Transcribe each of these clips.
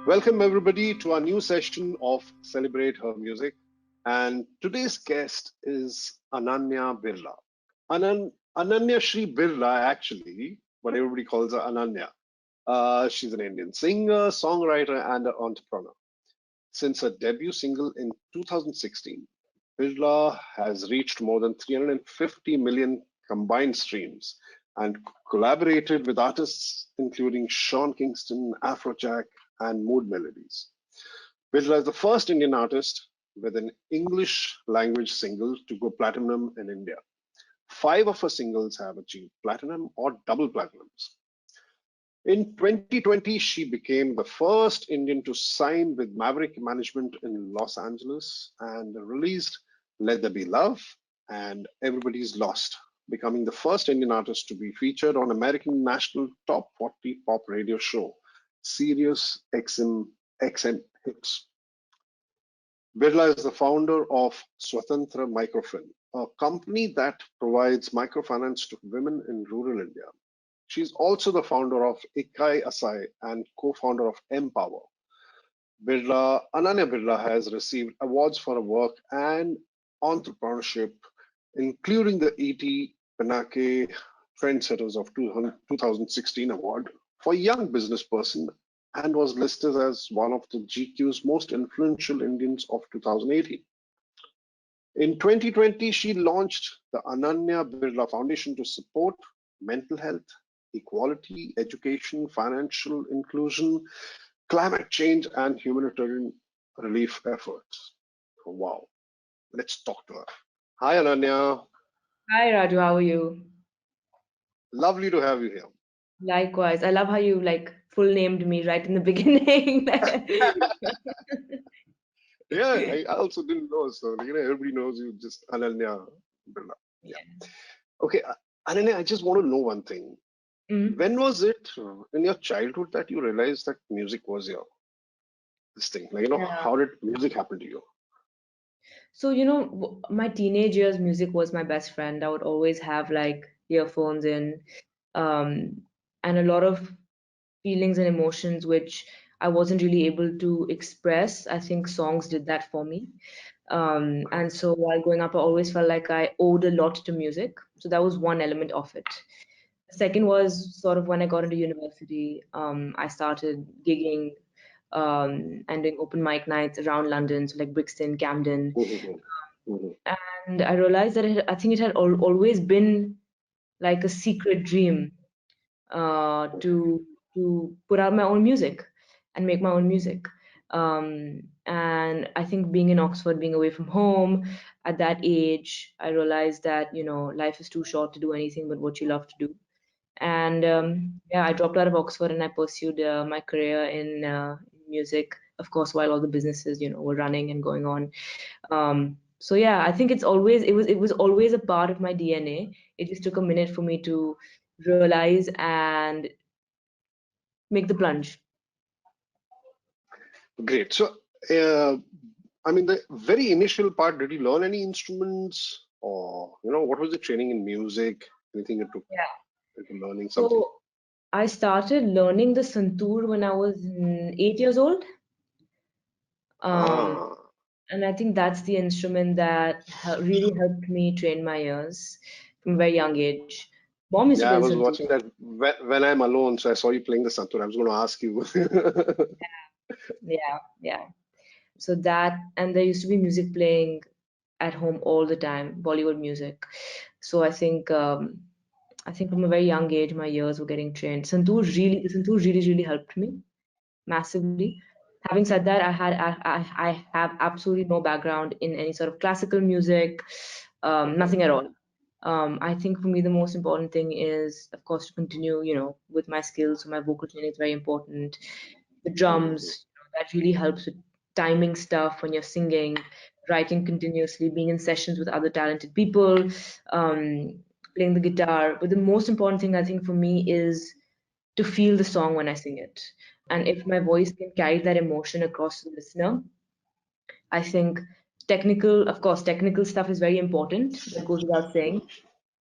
Welcome everybody to our new session of Celebrate Her Music. And today's guest is Ananya Birla. Ananya Shri Birla, actually, but everybody calls her Ananya. She's an Indian singer, songwriter, and an entrepreneur. Since her debut single in 2016, Birla has reached more than 350 million combined streams and collaborated with artists including Sean Kingston, Afrojack, and Mood Melodies. Birla is the first Indian artist with an English language single to go platinum in India. 5 of her singles have achieved platinum or double platinums. In 2020, she became the first Indian to sign with Maverick Management in Los Angeles and released Let There Be Love and Everybody's Lost, becoming the first Indian artist to be featured on American National Top 40 pop radio show, Sirius XM Hits. Birla is the founder of Swatantra Microfin, a company that provides microfinance to women in rural India. She's also the founder of Ikai Asai and co-founder of Empower. Ananya Birla has received awards for her work and entrepreneurship, including the E.T. Pinake Trendsetters of 2016 award for young business person, and was listed as one of the GQ's most influential Indians of 2018. In 2020, she launched the Ananya Birla Foundation to support mental health, equality, education, financial inclusion, climate change, and humanitarian relief efforts. Wow. Let's talk to her. Hi, Ananya. Hi Raju, how are you? Lovely to have you here. Likewise. I love how you full named me right in the beginning. Yeah, I also didn't know. So, everybody knows you, just Ananya Birla. Yeah. Okay, Ananya, I just want to know one thing. When was it in your childhood that you realized that music was this thing? Yeah. How did music happen to you? So, my teenage years, music was my best friend. I would always have earphones in, um, and a lot of feelings and emotions which I wasn't really able to express. I think songs did that for me. And so while growing up, I always felt like I owed a lot to music. So that was one element of it. The second was sort of when I got into university, I started gigging and doing open mic nights around London, so like Brixton, Camden. And I realized that I think it had always been like a secret dream to put out my own music and make my own music. And I think being in Oxford, being away from home at that age, I realized that life is too short to do anything but what you love to do. And yeah, I dropped out of Oxford and I pursued my career in music, of course, while all the businesses were running and going on. So yeah, I think it was always a part of my DNA. It just took a minute for me to realize and make the plunge. Great. So, the very initial part, did you learn any instruments, or what was the training in music? Anything you took into learning something? So I started learning the santoor when I was 8 years old. Ah, And I think that's the instrument that really helped me train my ears from a very young age. Mom used to yeah, play I the was santoor. watching that when I'm alone, so I saw you playing the santoor. I was going to ask you. Yeah, yeah. So that, and there used to be music playing at home all the time, Bollywood music. So I think from a very young age, my ears were getting trained. The santoor really helped me massively. Having said that, I have absolutely no background in any sort of classical music, nothing at all. I think for me the most important thing is, of course, to continue, with my skills. So my vocal training is very important. The drums, that really helps with timing stuff when you're singing, writing continuously, being in sessions with other talented people, playing the guitar. But the most important thing I think for me is to feel the song when I sing it. And if my voice can carry that emotion across to the listener, I think of course, technical stuff is very important. That goes without saying.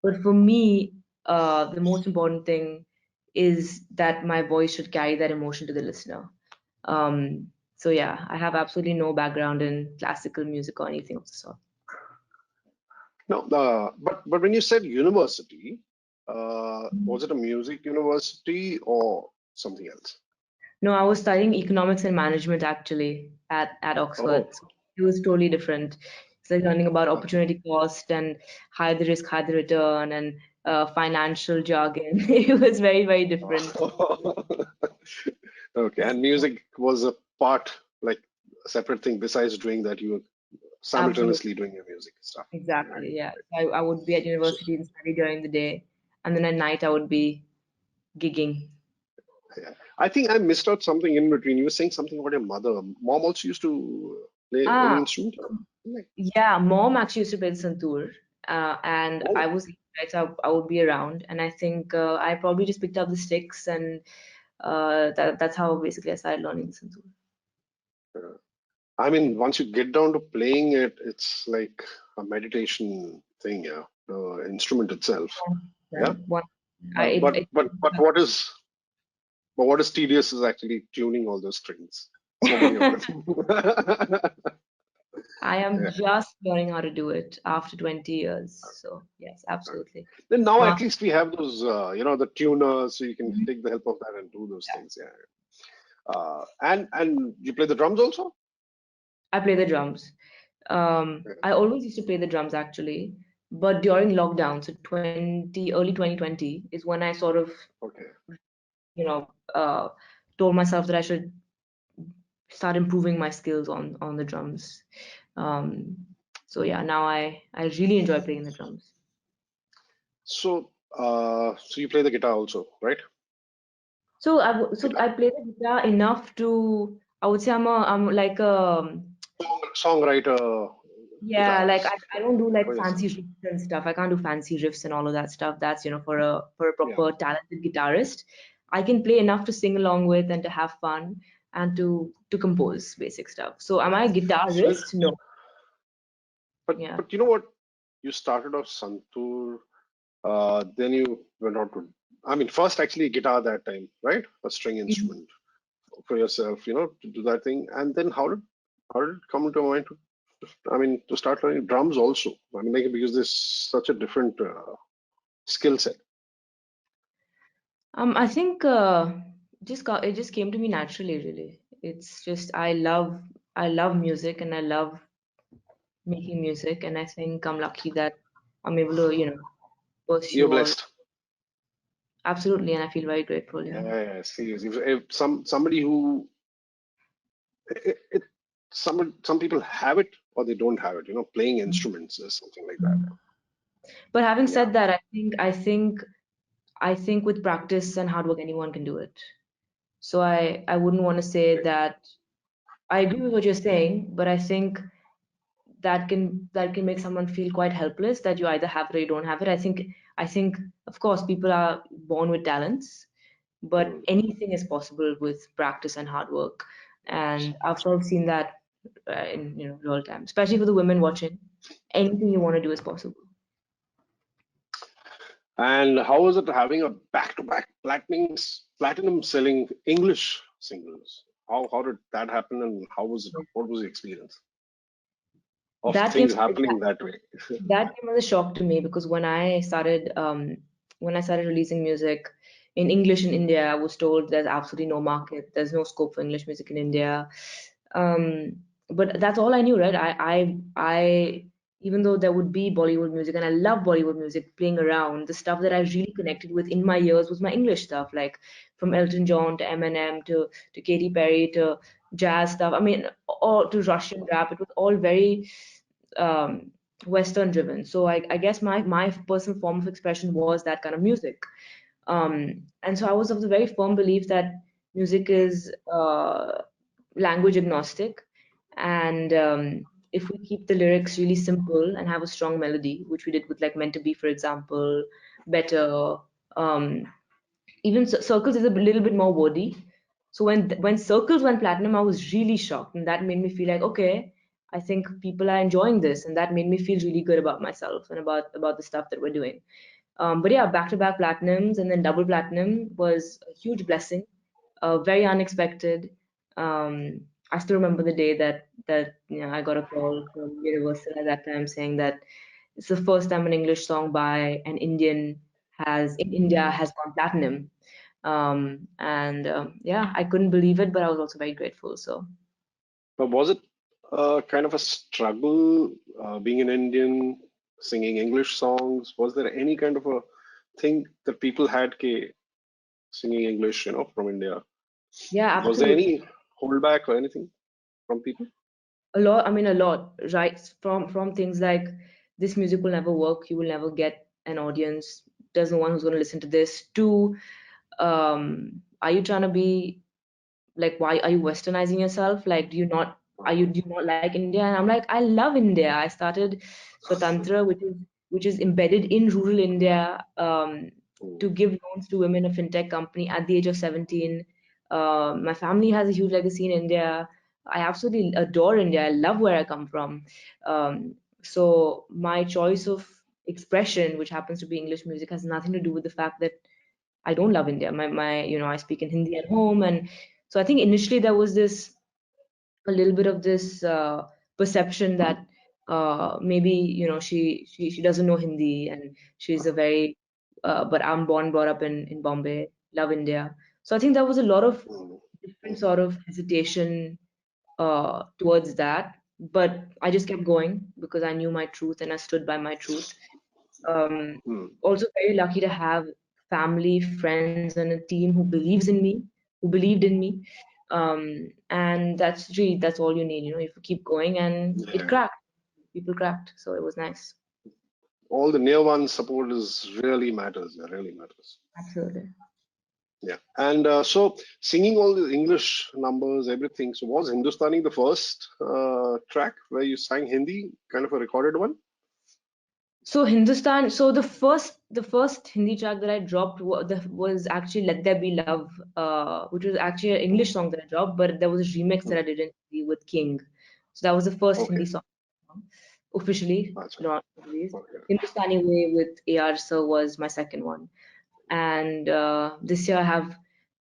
But for me, the most important thing is that my voice should carry that emotion to the listener. So yeah, I have absolutely no background in classical music or anything of the sort. No, but when you said university, was it a music university or something else? No, I was studying economics and management actually at Oh, Oxford. So it was totally different. It's like learning about okay. opportunity cost and high the risk, high the return, and financial jargon. It was very, very different. Okay, and music was a part, like a separate thing besides doing that, you were Absolutely, simultaneously doing your music stuff. Right. exactly. Yeah. I would be at So, university and study during the day, and then at night I would be gigging. yeah. I think I missed out something in between. You were saying something about your mother. Mom also used to play any Ah, instrument? Like, yeah. Mom actually used to play the santoor, and I oh, was right, so I would be around, and I think I probably just picked up the sticks and that's how basically I started learning the santoor. uh, I mean, once you get down to playing it, it's like a meditation thing, yeah. The instrument itself, yeah. One, I, Uh, it, but it, but but what is but what is tedious is actually tuning all those strings. So many of them. I am Yeah. just learning how to do it after 20 years. So yes, absolutely. Then now Uh, at least we have those, the tuners, so you can take the help of that and do those things. Yeah. And you play the drums also? I play the drums. Yeah. I always used to play the drums actually, but during lockdown, so early 2020 is when I sort of, Okay. you know, told myself that I should start improving my skills on the drums. Um, so yeah, now I really enjoy playing the drums. So you play the guitar also, right? So I Guitar. play the guitar enough to I would say I'm like Songwriter, yeah, like guitarist I don't do like for yourself. fancy riffs and stuff. I can't do fancy riffs and all of that stuff. That's for a Yeah. proper talented guitarist. I can play enough to sing along with and to have fun and to compose basic stuff. So am I a So, guitarist? No. but Yeah. but you know what? You started off Santur, then you went on to, I mean, first actually guitar that time, right? A string Mhm. instrument for yourself, to do that thing. And then how did it come into your mind to, I mean, to start learning drums also? I mean, like, because there's such a different skill set. I think it just came to me naturally, really. It's just I love music and I love making music, and I think I'm lucky that I'm able to You're pursue all blessed. absolutely, and I feel very grateful. Yeah, Yeah. yeah, yeah, seriously. If somebody who it, some people have it or they don't have it. Playing instruments is something like that. But having Yeah, said that, I think with practice and hard work, anyone can do it. So I wouldn't want to say great. that I agree with what you're saying, but I think that can make someone feel quite helpless that you either have it or you don't have it. I think of course people are born with talents, but Mm. anything is possible with practice and hard work. And I've sort of seen that in real time, especially for the women watching. Anything you want to do is possible. And how was it having a back-to-back platinum selling English singles? How did that happen, and what was the experience of That came things happening that way? that came as a shock to me because when I started releasing music in English in India, I was told there's absolutely no market, there's no scope for English music in India. Um, but that's all I knew, right? I even though there would be Bollywood music and I love Bollywood music playing around, the stuff that I really connected with in my ears was my English stuff, like from Elton John to Eminem to Katy Perry to jazz stuff. I mean, all to Russian rap. It was all very um, Western driven. So I guess my personal form of expression was that kind of music. And so I was of the very firm belief that music is language agnostic, and if we keep the lyrics really simple and have a strong melody, which we did with like Meant to Be, for example, Better, um, even Circles is a little bit more wordy. So when Circles went platinum, I was really shocked, and that made me feel like, okay, I think people are enjoying this, and that made me feel really good about myself and about the stuff that we're doing. But yeah, back-to-back platinums and then double platinum was a huge blessing, very unexpected. I still remember the day that I got a call from Universal at that time saying that it's the first time an English song by an Indian has in India has gone platinum. And yeah, I couldn't believe it, but I was also very grateful. So But was it kind of a struggle being an Indian, singing English songs? Was there any kind of a thing that people had singing English, from India? yeah, Was there absolutely. any holdback or anything from people? A lot, I mean, a lot, right? From things like this music will never work, you will never get an audience. There's no one who's going to listen to this. To are you trying to be like, why are you westernizing yourself? Like, do you not like India? And I'm like, I love India. I started Swatantra, which is embedded in rural India, to Mm, give loans to women, a fintech company at the age of 17. My family has a huge legacy in India. I absolutely adore India. I love where I come from. So my choice of expression, which happens to be English music, has nothing to do with the fact that I don't love India. I speak in Hindi at home, and so I think initially there was this a little bit of this perception that maybe she doesn't know Hindi, and she's a very but I'm born brought up in Bombay, love India. So I think there was a lot of mm, different sort of hesitation towards that, but I just kept going because I knew my truth and I stood by my truth. um, mm. Also very lucky to have family, friends, and a team who believes in me, who believed in me. And that's all you need. If you keep going, and it Yeah. cracked. People cracked, so it was nice. All the near one support is really matters. Yeah, really matters. Absolutely. Yeah. And so singing all the English numbers, everything. So was Hindustani the first track where you sang Hindi, kind of a recorded one? So Hindustan. So the first Hindi track that I dropped was actually "Let There Be Love," which was actually an English song that I dropped, but there was a remix that Hmm. I did in Hindi with King. So that was the first Okay. Hindi song officially That's right. not released. Okay. Hindustani Way with AR Sir was my second one, and this year I have.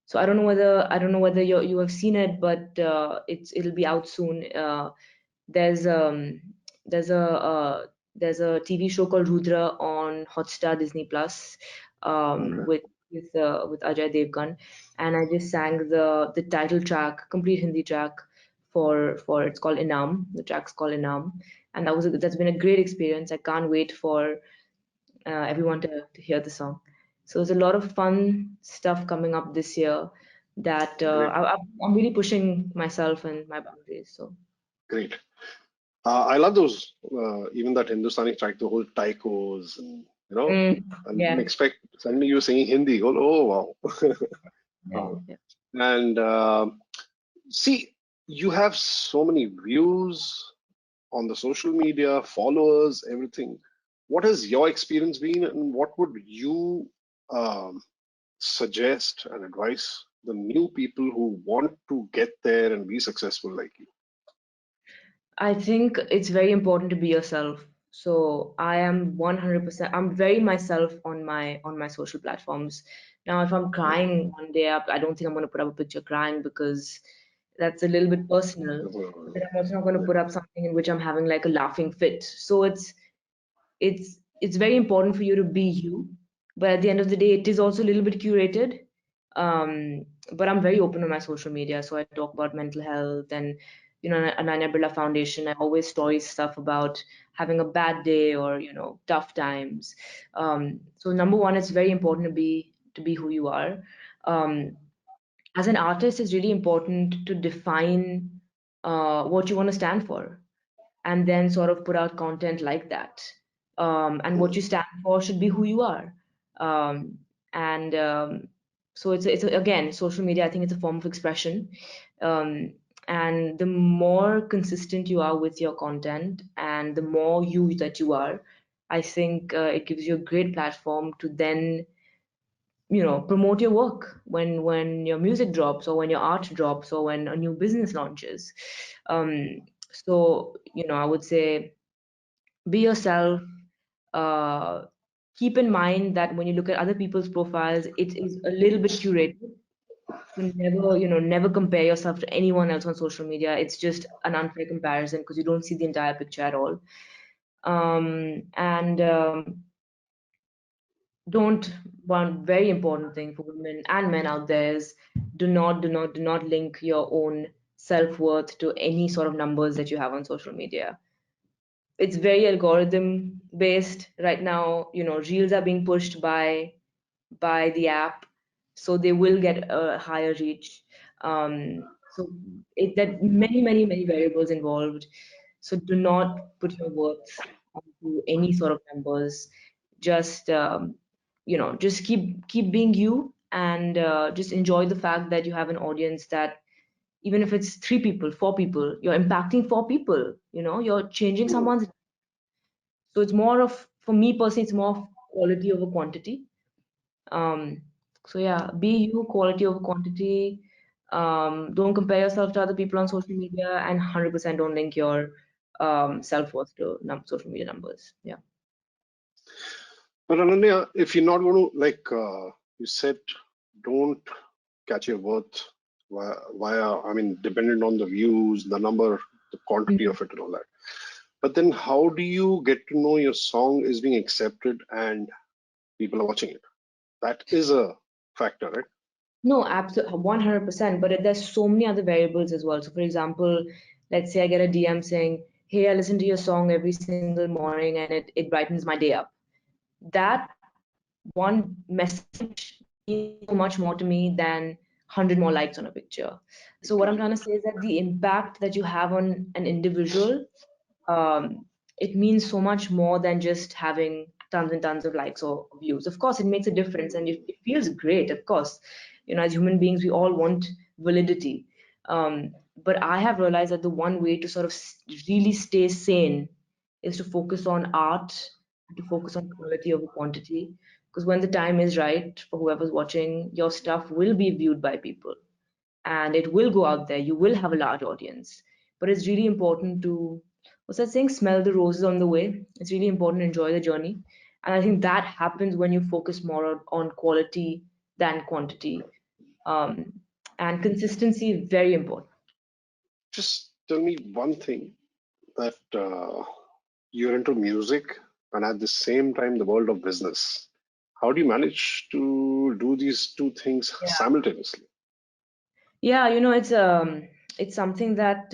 So I don't know whether you have seen it, but it'll be out soon. There's there's a uh, there's a TV show called Rudra on Hotstar Disney Plus, Okay. with Ajay Devgan, and I just sang the title track, complete Hindi track for it's called Inam. The track's called Inam, and that's been a great experience. I can't wait for everyone to hear the song. So there's a lot of fun stuff coming up this year that Great. I'm really pushing myself and my boundaries. So. Great. I love those, even that Hindustani track, the whole taikos, Mm, I didn't yeah, expect suddenly you singing Hindi. Oh, wow. yeah, Uh, yeah. and see, you have so many views on the social media, followers, everything. What has your experience been, and what would you um, suggest and advise the new people who want to get there and be successful like you? I think it's very important to be yourself. So I am 100%. I'm very myself on my social platforms. Now, if I'm crying one day up, I don't think I'm going to put up a picture crying because that's a little bit personal. But then I'm also not going to Yeah. put up something in which I'm having like a laughing fit. So it's very important for you to be you, but at the end of the day, it is also a little bit curated. But I'm very open on my social media, so I talk about mental health and Ananya Birla Foundation. I always story stuff about having a bad day or tough times. So number one, it's very important to be who you are. Um, as an artist, it's really important to define what you want to stand for, and then sort of put out content like that. And what Mm. you stand for should be who you are. Um, and so again, social media, I think it's a form of expression. Um, and the more consistent you are with your content and the more you that you are, I think it gives you a great platform to then promote your work when your music drops or when your art drops or when a new business launches. So I would say be yourself. uh, Keep in mind that when you look at other people's profiles, it is a little bit curated. So never, never compare yourself to anyone else on social media. It's just an unfair comparison because you don't see the entire picture at all. And don't One very important thing for women and men out there is do not link your own self-worth to any sort of numbers that you have on social media. It's very algorithm based right now. Reels are being pushed by the app, so they will get a higher reach. So that many variables involved. So do not put your worth onto any sort of numbers. Just just keep being you, and just enjoy the fact that you have an audience, that even if it's 3 people, 4 people, you're impacting 4 people. You're changing Hmm. someone's. So it's more of, for me personally, it's more of quality over quantity. um, so yeah, be you, quality over quantity. Don't compare yourself to other people on social media, and 100% don't link your self-worth to social media numbers. Yeah. But Ananya, if you're not going to, like you said, don't catch your worth I mean, dependent on the views, the number, the quantity Mhm. of it, and all that. But then, how do you get to know your song is being accepted and people are watching it? That is a factor, right? No, absolutely, 100%. But there's so many other variables as well. So, for example, let's say I get a DM saying, "Hey, I listen to your song every single morning and it brightens my day up." That one message means so much more to me than 100 more likes on a picture. So what I'm trying to say is that the impact that you have on an individual, um, it means so much more than just having tons and tons of likes or views. Of course, it makes a difference and it feels great. Of course, as human beings, we all want validity. But I have realized that the one way to sort of really stay sane is to focus on art, to focus on quality over quantity. Because when the time is right for whoever's watching, your stuff will be viewed by people and it will go out there. You will have a large audience. But it's really important to, what's that saying? Smell the roses on the way. It's really important to enjoy the journey. And I think that happens when you focus more on quality than quantity. Um, and consistency is very important. Just tell me one thing that you're into music and at the same time the world of business. How do you manage to do these two things Yeah. simultaneously? Yeah, it's something that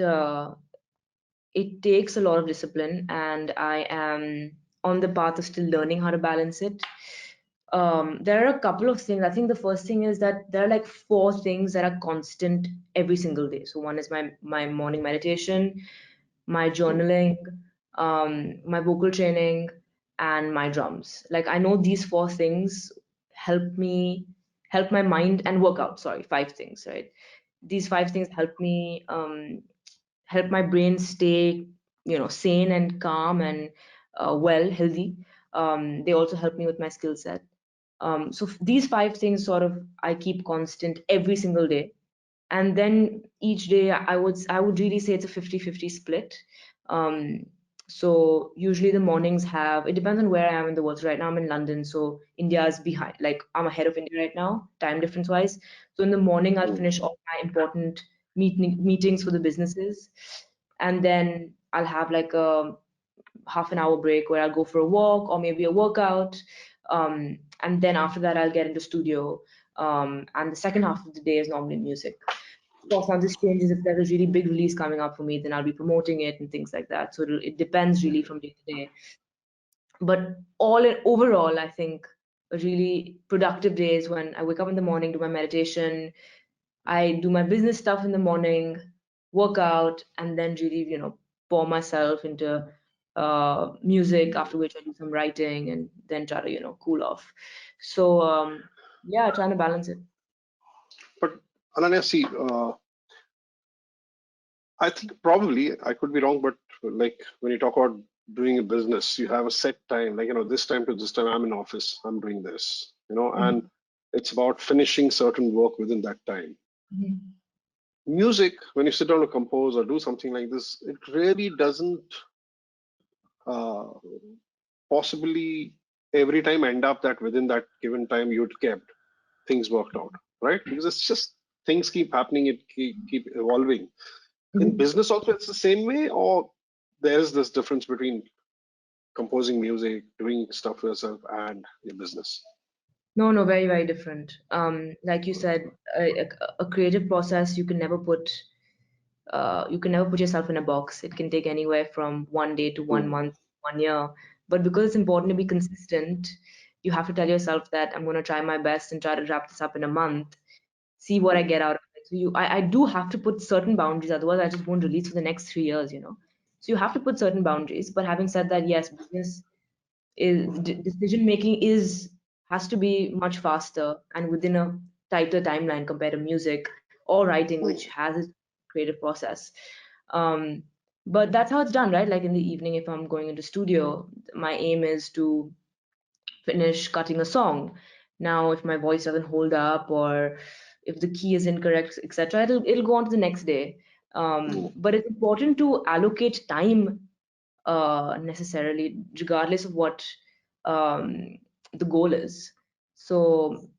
it takes a lot of discipline, and I am on the path of still learning how to balance it. There are a couple of things. I think the first thing is that there are like 4 things that are constant every single day. So one is my morning meditation, my Hmm. journaling, my vocal training, and my drums. Like I know these 4 things help me help my mind and workout. Sorry, 5 things, right? These 5 things help my brain stay sane and calm and healthy. They also help me with my skill set. These 5 things sort of I keep constant every single day, and then each day I would really say it's a 50-50 split. um, so usually the mornings have, it depends on where I am in the world. So right now I'm in London, so India is behind, like I'm ahead of India right now, time difference wise. So in the morning I'll Hmm. finish all my important meetings for the businesses, and then I'll have like a half an hour break where I'll go for a walk or maybe a workout. And then after that, I'll get into studio. And the second half of the day is normally music. Of course, now this changes if there's a really big release coming up for me, then I'll be promoting it and things like that. So it depends really from day to day. But overall, I think a really productive day is when I wake up in the morning, do my meditation, I do my business stuff in the morning, work out, and then really, pour myself into music, after which I do some writing and then try to, cool off. So, yeah, trying to balance it. But Ananya, see, I think probably I could be wrong, but like when you talk about doing a business, you have a set time, like this time to this time I'm in office, I'm doing this, and Mhm. it's about finishing certain work within that time. Mhm. Music, when you sit down to compose or do something like this, it really doesn't uh, possibly every time end up that within that given time you'd kept things worked out, right? Because it's just things keep happening, it keep evolving. In Mhm. business also, it's the same way, or there's this difference between composing music, doing stuff for yourself, and your business. No, no, very, very different. Like you said, a creative process you can never put yourself in a box. It can take anywhere from 1 day to one Mm, month, 1 year. But because it's important to be consistent, you have to tell yourself that I'm going to try my best and try to wrap this up in a month, see what I mm, get out of it. So I do have to put certain boundaries, otherwise I just won't release for the next 3 years, you know. So you have to put certain boundaries. But having said that, yes, business decision making is has to be much faster and within a tighter timeline compared to music or writing, which mm. has its creative process. um, but that's how it's done, right? Like in the evening, if I'm going into studio, my aim is to finish cutting a song. Now if my voice doesn't hold up or if the key is incorrect, etc., it'll go on to the next day. Mm. But it's important to allocate time necessarily, regardless of what um, the goal is. So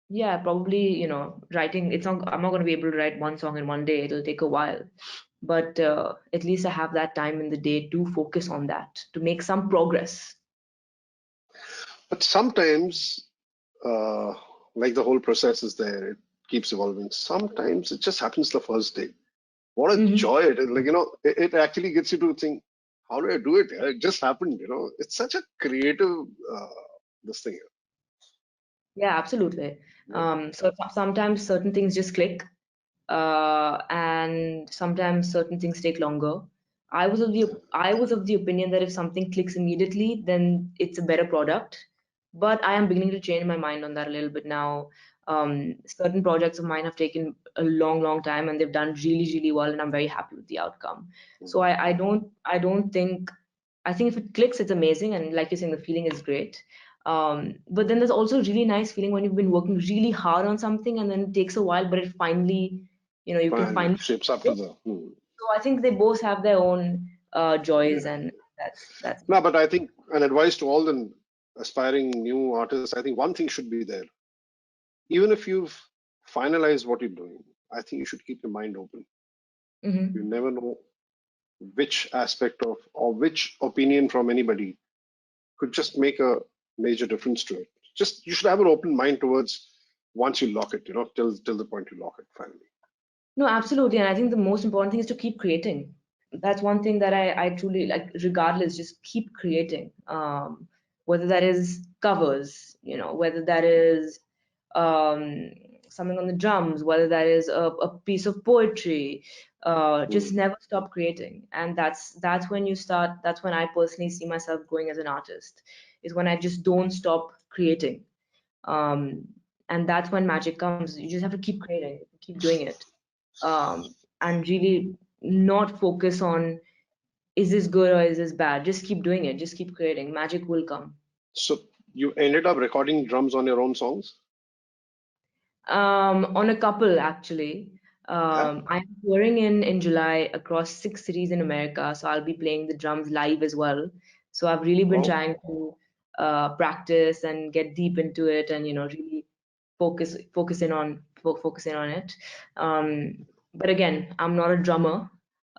yeah, probably, you know, writing. It's not. I'm not going to be able to write one song in one day. It'll take a while, but at least I have that time in the day to focus on that, to make some progress. But sometimes, uh, like the whole process is there, it keeps evolving. Sometimes it just happens the first day. What a Hmm. joy it is! Like it actually gets you to think, how do I do it? Yeah, it just happened. It's such a creative this thing. Yeah, absolutely. Yeah. Sometimes certain things just click, and sometimes certain things take longer. I was of the opinion that if something clicks immediately, then it's a better product. But I am beginning to change my mind on that a little bit now. Certain projects of mine have taken a long, long time, and they've done really, really well, and I'm very happy with the outcome. So Mm. I don't think I think if it clicks, it's amazing, and like you're saying, the feeling is great. But then there's also a really nice feeling when you've been working really hard on something, and then it takes a while, but it finally, you know, you can Finally finally. shapes up to the. Mm. So I think they both have their own joys, Yeah. and that's No, but I think an advice to all the aspiring new artists, I think one thing should be there. Even if you've finalized what you're doing, I think you should keep your mind open. You hmm. never know which aspect of or which opinion from anybody could just make a major difference to it. Just you should have an open mind towards once you lock it, till the point you lock it finally. No, absolutely. And I think the most important thing is to keep creating. That's one thing that I truly like, regardless, just keep creating. Whether that is covers, you know, whether that is um, something on the drums, whether that is a piece of poetry, just Mm. never stop creating. And that's when you start, that's when I personally see myself growing as an artist, is when I just don't stop creating. Um, and that's when magic comes. You just have to keep creating, keep doing it, and really not focus on is this good or is this bad. Just keep doing it. Just keep creating. Magic will come. So you ended up recording drums on your own songs? On a couple actually. Yeah. I'm touring in July across 6 cities in America, so I'll be playing the drums live as well. So I've really been Oh, trying to practice and get deep into it, and you know really focus in on it. But again, I'm not a drummer.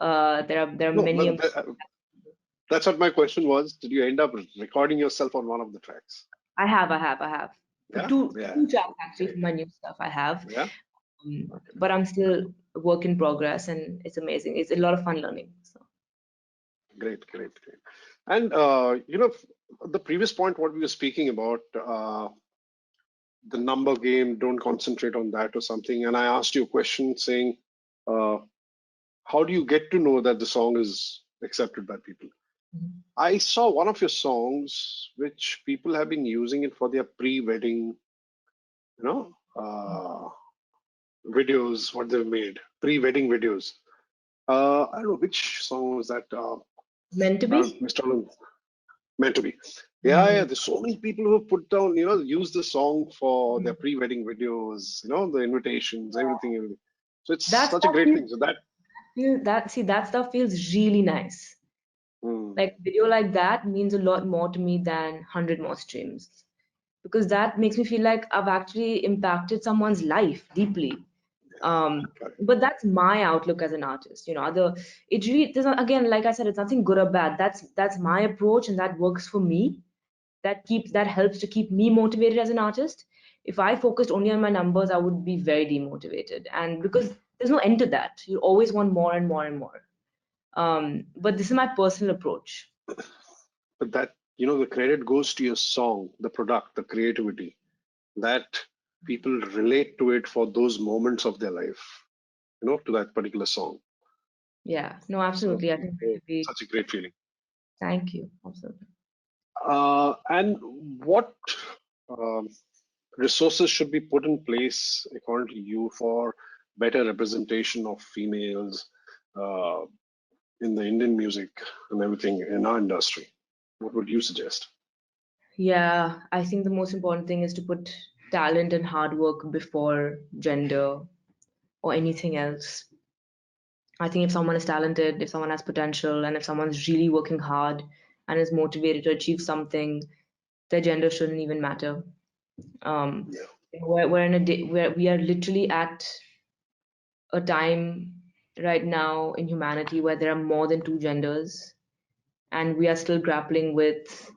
There are no, many. but that's what my question was. Did you end up recording yourself on one of the tracks? I have. For Yeah. Yeah. two tracks actually for Great. my new stuff I have. Yeah. Okay. But I'm still a work in progress, and it's amazing. It's a lot of fun learning. So. Great. Great. Great. And the previous point, what we were speaking about, the number game, don't concentrate on that or something. And I asked you a question saying, uh, how do you get to know that the song is accepted by people? Mhm. I saw one of your songs which people have been using it for their pre-wedding, you know, videos, what they've made, pre-wedding videos. I don't know which song was that. Meant to be? Mr. Anand, meant to be. Yeah, yeah. Mm. There's so many people who have put down, use the song for their pre-wedding videos, the invitations, everything, everything. So it's That such a stuff great feels thing. So that, that stuff feels really nice. mm, Like video like that means a lot more to me than 100 more streams, because that makes me feel like I've actually impacted someone's life deeply. Correct. But that's my outlook as an artist. It really there's not, again, like I said, it's nothing good or bad. That's my approach, and that works for me. That helps to keep me motivated as an artist. If I focused only on my numbers, I would be very demotivated, and because there's no end to that, you always want more and more and more. But this is my personal approach. But that, the credit goes to your song, the product, the creativity, that people relate to it for those moments of their life, to that particular song. Yeah, no, So, absolutely. I think we oh, should be. such a great feeling. Thank you. Absolutely. And what um, resources should be put in place, according to you, for better representation of females uh, in the Indian music and everything in our industry? What would you suggest? Yeah, I think the most important thing is to put talent and hard work before gender or anything else. I think if someone is talented, if someone has potential, and if someone's really working hard and is motivated to achieve something, their gender shouldn't even matter. Um, Yeah, we're in a day where we are literally at a time right now in humanity where there are more than two genders, and we are still grappling with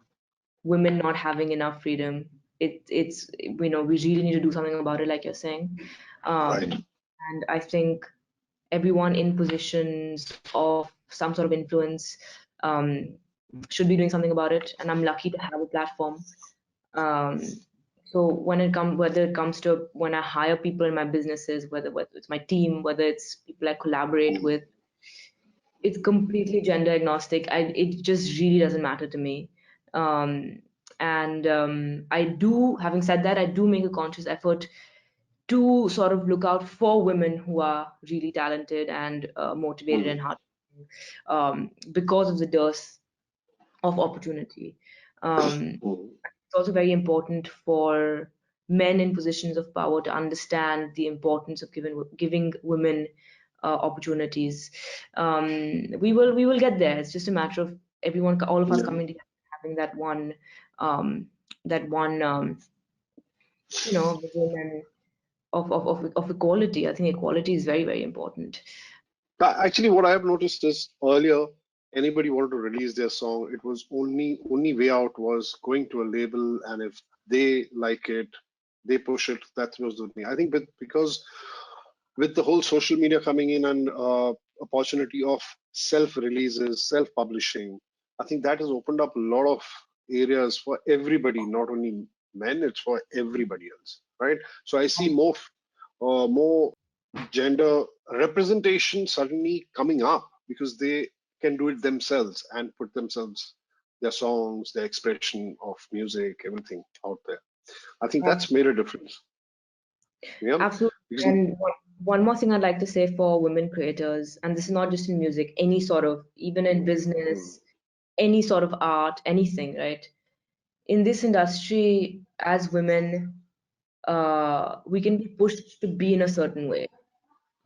women not having enough freedom. It's we really need to do something about it, like you're saying. right. And I think everyone in positions of some sort of influence um, should be doing something about it. And I'm lucky to have a platform. Um, so whether it comes to when I hire people in my businesses, whether it's my team, whether it's people I collaborate Mm, with, it's completely gender agnostic. It just really doesn't matter to me. Um, and I do, having said that, I do make a conscious effort to sort of look out for women who are really talented and motivated mm, and hard, because of the dearth of opportunity. mm. It's also very important for men in positions of power to understand the importance of giving women opportunities. We will get there. It's just a matter of everyone, all of us Yeah. coming together, having um, that one, vision and of equality. I think equality is very, very important. Actually, what I have noticed is earlier, anybody wanted to release their song, it was only way out was going to a label, and if they like it, they push it. That was the thing. I think because with the whole social media coming in and opportunity of self releases, self publishing, I think that has opened up a lot of areas for everybody, not only men. It's for everybody else, right? So I see more gender representation suddenly coming up because they can do it themselves and put themselves, their songs, their expression of music, everything out there. I think that's made a difference. Yeah, Absolutely. because And one more thing I'd like to say for women creators, and this is not just in music, any sort of, even in mm, mm, business, any sort of art, anything, right? In this industry, as women, we can be pushed to be in a certain way,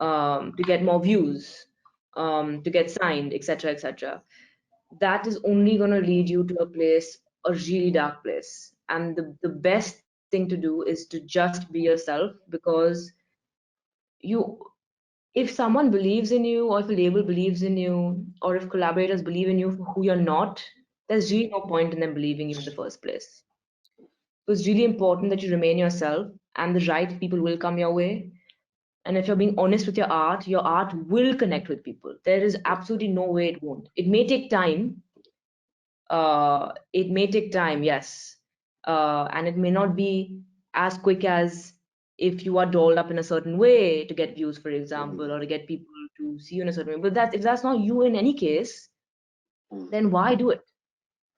to get more views, to get signed, etc., etc. That is only going to lead you to a place, a really dark place. And the best thing to do is to just be yourself, because you if someone believes in you, or if a label believes in you, or if collaborators believe in you for who you're not, there's really no point in them believing you in the first place. So it's really important that you remain yourself, and the right people will come your way. And if you're being honest with your art will connect with people. There is absolutely no way it won't. It may take time. Yes. And it may not be as quick as if you are dolled up in a certain way to get views, for example, mm, or to get people to see you in a certain way. But if that's not you in any case, mm. then why do it?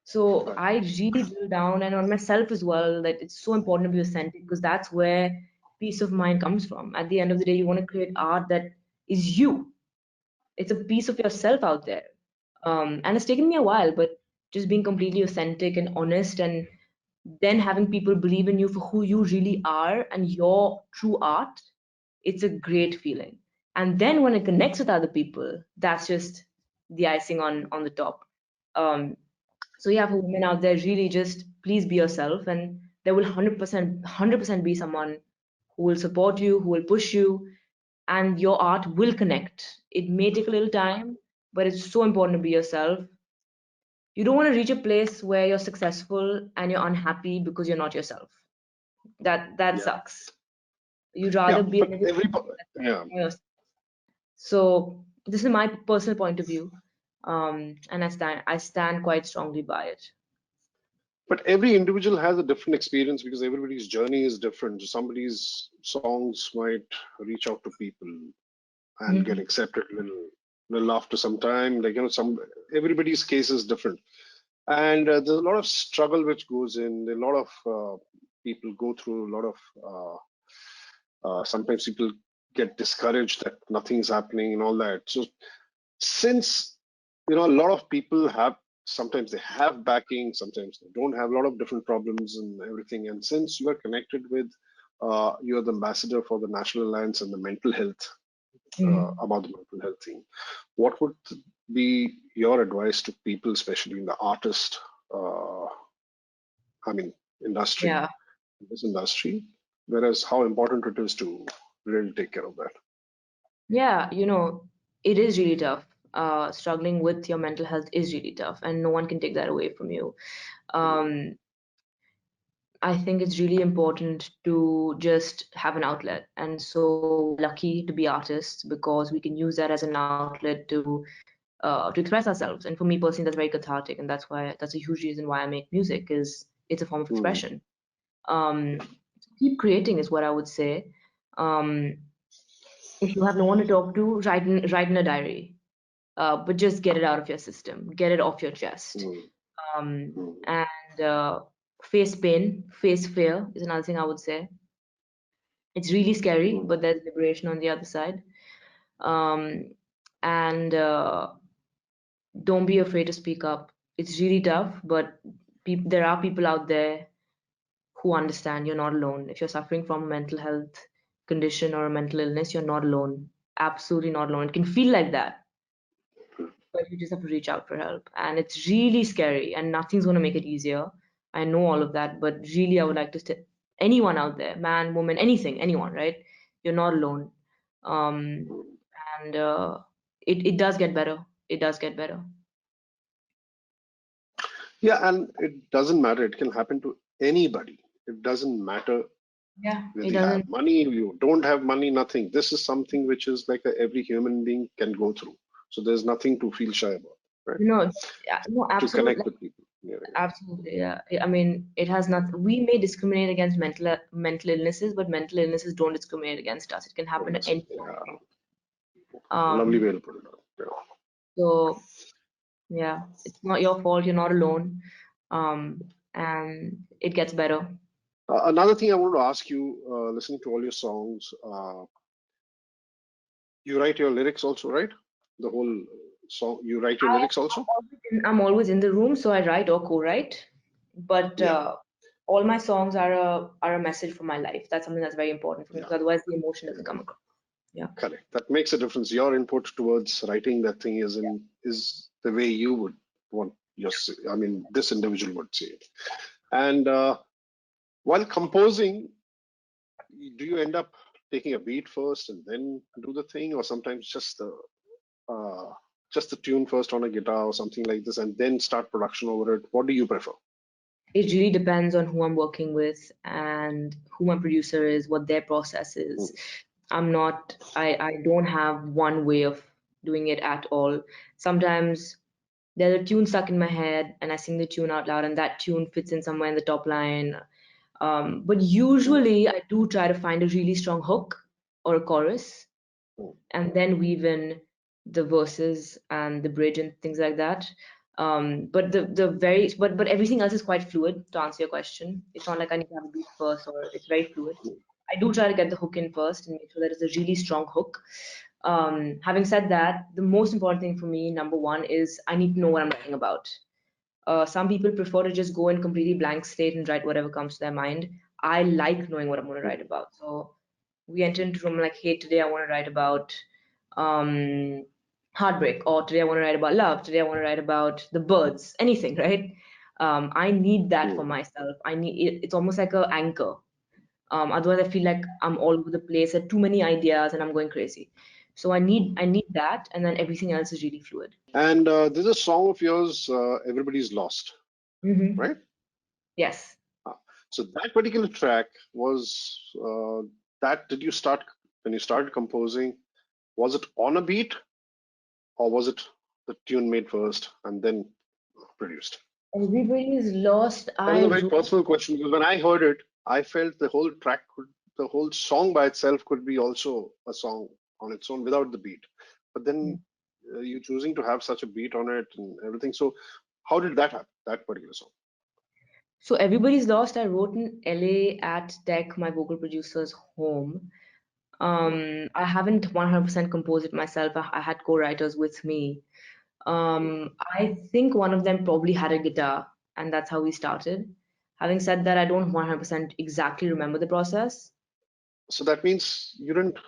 So Right. I really drill down, and on myself as well, that it's so important to be authentic, because that's where peace of mind comes from. At the end of the day, you want to create art that is you. It's a piece of yourself out there. And it's taken me a while, but just being completely authentic and honest, and then having people believe in you for who you really are and your true art, it's a great feeling. And then when it connects with other people, that's just the icing on the top. Um, so yeah, for women out there, really just please be yourself, and there will 100% be someone who will support you, who will push you, and your art will connect. It may take a little time, but it's so important to be yourself. You don't want to reach a place where you're successful and you're unhappy because you're not yourself. That Yeah. sucks. You'd Yeah. rather be a But little yeah. yourself. So this is my personal point of view, and I stand quite strongly by it. But every individual has a different experience because everybody's journey is different. Somebody's songs might reach out to people and get Mhm. accepted little after some time. Like, some everybody's case is different, and there's a lot of struggle which goes in. A lot of people go through a lot of. Sometimes people get discouraged that nothing's happening and all that. So since a lot of people have, sometimes they have backing, sometimes they don't have, a lot of different problems and everything, and since you are connected with you're the ambassador for the National Alliance and the mental health, Mhm. about the mental health thing, what would be your advice to people, especially in the artist, uh, I mean industry, Yeah, this industry, whereas how important it is to really take care of that. yeah, it is really tough. Struggling with your mental health is really tough, and no one can take that away from you. Um, I think it's really important to just have an outlet. And so we are lucky to be artists because we can use that as an outlet to express ourselves. And for me personally, that's very cathartic, and that's a huge reason why I make music is it's a form of Hmm. expression. Keep creating is what I would say. Um, if you have no one to talk to, write in a diary, but just get it out of your system, get it off your chest. Hmm. Hmm. And face pain, face fear is another thing I would say. It's really scary, Hmm. but there's liberation on the other side. Um, and don't be afraid to speak up. It's really tough, but there are people out there who understand you're not alone. If you're suffering from a mental health condition or a mental illness, you're not alone. Absolutely not alone. It can feel like that, but you just have to reach out for help. And it's really scary, and nothing's going to make it easier. I know all of that, but really, I would like to anyone out there, man, woman, anything, anyone, right? You're not alone. Um, Hmm. and it does get better. It does get better. Yeah, and it doesn't matter. It can happen to anybody. It doesn't matter Yeah, it whether you have doesn't. money, you don't have money, nothing. This is something which is like every human being can go through. So there's nothing to feel shy about, right? Yeah, no, To absolutely. connect with people. Yeah, Absolutely, yeah. I mean, it has not. We may discriminate against mental illnesses, but mental illnesses don't discriminate against us. It can yeah. happen to any human Yeah. being. Lovely Um, way to put it on. Yeah. so yeah, it's not your fault. You're not alone. And it gets better. Another thing I wanted to ask you, listening to all your songs, you write your lyrics also, right? The whole song, you write your lyrics also? I'm always in the room, so I write or co-write. But Yeah, all my songs are a message for my life. That's something that's very important for me yeah. because otherwise the emotion doesn't come across. Yeah. Correct. That makes a difference. Your input towards writing that thing is the way you would want your. I mean, this individual would say it. And while composing, do you end up taking a beat first and then do the thing, or sometimes uh, just the tune first on a guitar or something like this, and then start production over it? What do you prefer? It really depends on who I'm working with and who my producer is, what their process is. Hmm. I don't have one way of doing it at all. Sometimes there's a tune stuck in my head and I sing the tune out loud and that tune fits in somewhere in the top line. But Hmm. usually I do try to find a really strong hook or a chorus Hmm. and then weave in the verses and the bridge and things like that. But the very but everything else is quite fluid to answer your question. It's not like I need to have a beat first or it's very fluid. I do try to get the hook in first and make sure that it's a really strong hook. Having said that, the most important thing for me, number one, is I need to know what I'm writing about. Some people prefer to just go in completely blank slate and write whatever comes to their mind. I like knowing what I'm going to write Hmm. about. So we enter into room like, hey, today I want to write about um, heartbreak, or today I want to write about love, today I want to write about the birds, anything, right? I need that for Hmm. myself. I need it, it's almost like a anchor. Otherwise, I feel like I'm all over the place, had too many ideas, and I'm going crazy. So I need that, and then everything else is really fluid. And there's a song of yours, Everybody's Lost, Hmm. right? Yes. Ah, so that particular track was that did you start when you started composing? Was it on a beat or was it the tune made first and then produced? Everybody is lost. That was I a very wrote. personal question because when I heard it, I felt the whole track could, the whole song by itself could be also a song on its own without the beat. But then you choosing to have such a beat on it and everything. So how did that happen? That particular song? So everybody's lost. I wrote in LA at Tech, my vocal producer's home. Hmm. I haven't 100% composed it myself. I had co-writers with me. I think one of them probably had a guitar, and that's how we started. Having said that, I don't 100% exactly remember the process. So that means you didn't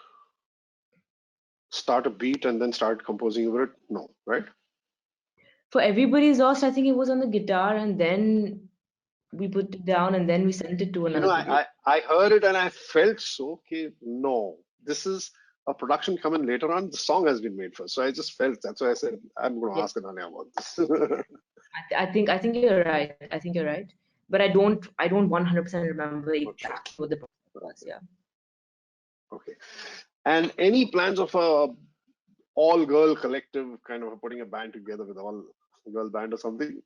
start a beat and then start composing over it? No, right? For Everybody's Lost, I think it was on the guitar, and then we put it down, and then we sent it to You another know, producer. I heard it and I felt so, okay, no, this is a production coming later on. The song has been made first. So I just felt that's why I said I'm going to Yeah, ask Ananya about this. I think you're right. I think you're right. But I don't 100% remember Not exactly sure. what the process was. Yeah. Okay. And any plans of a all girl collective kind of putting a band together with all girl band or something?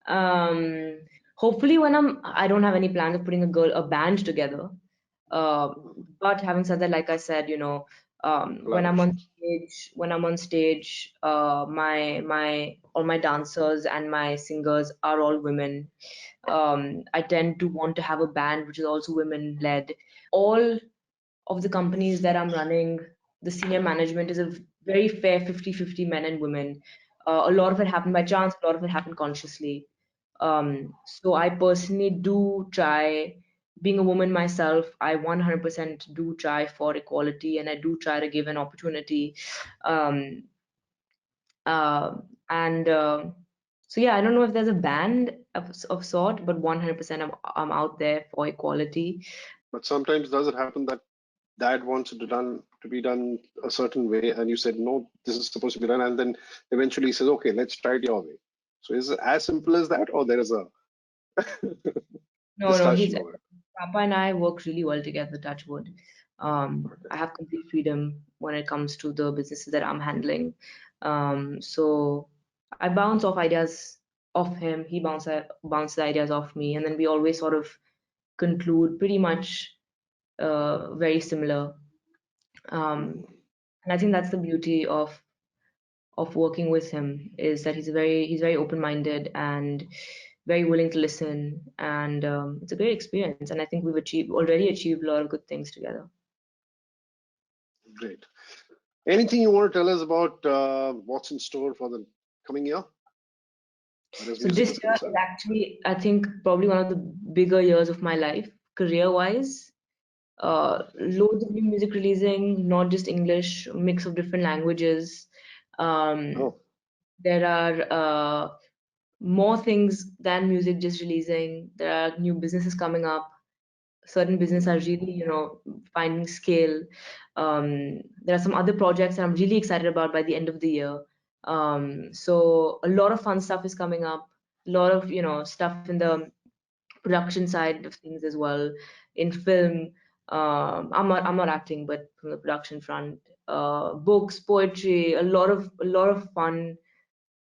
Um, Hopefully I don't have any plans of putting a band together. Uh, but having said that, like I said, Collaborations. when I'm on stage, my all my dancers and my singers are all women. I tend to want to have a band which is also women led. All of the companies that I'm running, the senior management is a very fair 50-50 men and women. A lot of it happened by chance, a lot of it happened consciously. So I personally do try, being a woman myself, I 100% do try for equality and I do try to give an opportunity. Um, uh, and So yeah, I don't know if there's a band of sort, but 100% I'm out there for equality. But sometimes does it happen that dad wants it to be done a certain way and you said no, this is supposed to be done, and then eventually he says, okay, let's try it your way. So is it as simple as that or there is a No, no, discussion over it? Papa and I work really well together, touch wood. I have complete freedom when it comes to the businesses that I'm handling. So I bounce off ideas off him, he bounces ideas off me, and then we always sort of conclude pretty much very similar. Um, and I think that's the beauty of working with him is that he's very open-minded and very willing to listen, and it's a great experience. And I think we've already achieved a lot of good things together. Great. Anything you want to tell us about what's in store for the coming year as So music this is year is concerned? actually, I think, probably one of the bigger years of my life, career-wise. Loads of new music releasing, not just English, mix of different languages. Um, Oh, there are more things than music just releasing. There are new businesses coming up. Certain business are really, finding scale. There are some other projects that I'm really excited about by the end of the year. So a lot of fun stuff is coming up. A lot of, stuff in the production side of things as well. In film, I'm not acting, but from the production front, books, poetry, a lot of fun,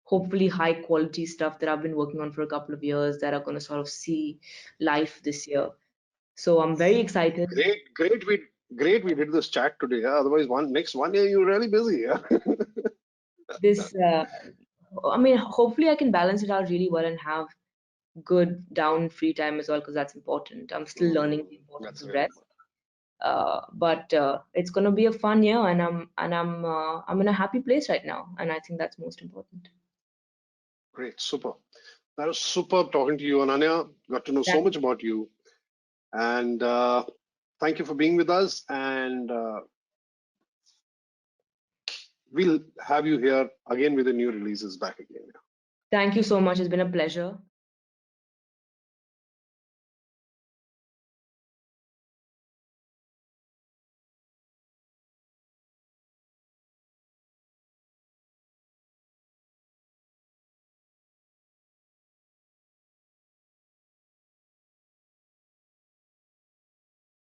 hopefully high quality stuff that I've been working on for a couple of years that are going to sort of see life this year. So I'm very excited. great we did this chat today. Yeah? Otherwise, next 1 year you're really busy. Yeah? This, I mean, hopefully I can balance it out really well and have good down free time as well, because that's important. I'm still learning the importance That's of really rest. important. But it's gonna be a fun year, and I'm in a happy place right now, and I think that's most important. Great, super. That was superb talking to you, Ananya. Got to know so Thank much about you. And thank you for being with us. And we'll have you here again with the new releases back again. thank you so much. It's been a pleasure.